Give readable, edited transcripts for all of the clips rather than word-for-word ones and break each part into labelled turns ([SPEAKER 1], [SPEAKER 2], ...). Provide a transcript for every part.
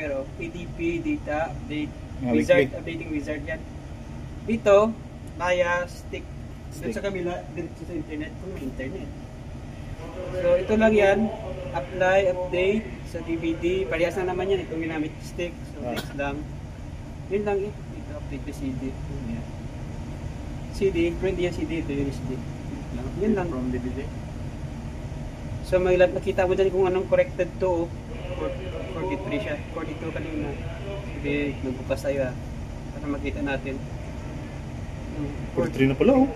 [SPEAKER 1] software, oh. ADP, data, update,
[SPEAKER 2] Weekly.
[SPEAKER 1] updating wizard yan. Dito, Maya, stick. Doon sa kabila, dito sa internet, So, ito lang yan. Apply, update sa DVD. Parehas na naman yan. Itong ginamit stick. So, next lang. Yun lang eh. Ito, update the CD. CD, print yan CD. Ito yung CD. Yun lang.
[SPEAKER 2] From DVD.
[SPEAKER 1] So, may nakita mo dyan kung anong corrected to. 43 siya. 42 kanina. Sige, magbukas tayo ah. Para makita natin.
[SPEAKER 2] 43 na pala oh.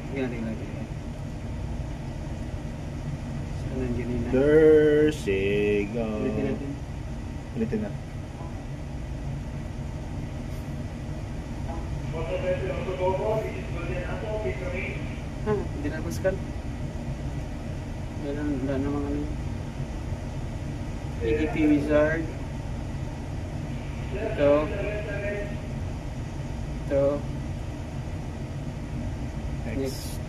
[SPEAKER 1] Tingnan natin. So, nandiyan na.
[SPEAKER 2] There she go.
[SPEAKER 1] Ulitin natin.
[SPEAKER 2] Ulitin na.
[SPEAKER 1] Hindi na buskan. Wala namang ano. ADP wizard. Ito. Next.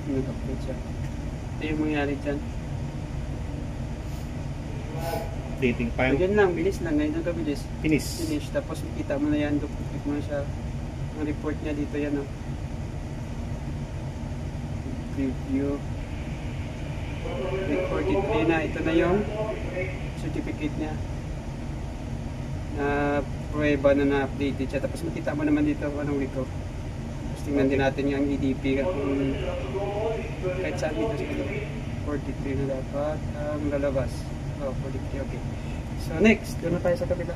[SPEAKER 1] Nag-upload siya. Ito yung mangyari dyan.
[SPEAKER 2] Dating
[SPEAKER 1] So,
[SPEAKER 2] file.
[SPEAKER 1] yun lang. Bilis lang. Ngayon ka bilis.
[SPEAKER 2] Finish.
[SPEAKER 1] Finish. Tapos makita mo na yan. Duplicate mo na siya. Ang report niya dito yan. Oh. Preview. 43 na. Ito na yung certificate niya. Na prueba na na-updated siya. Tapos makita mo naman dito kung anong liko. Tapos tingnan din natin yung EDP. Kung kahit saan dito sa 43 na dapat ang lalabas. Oh, 43. Okay. So next, doon na tayo sa kabila.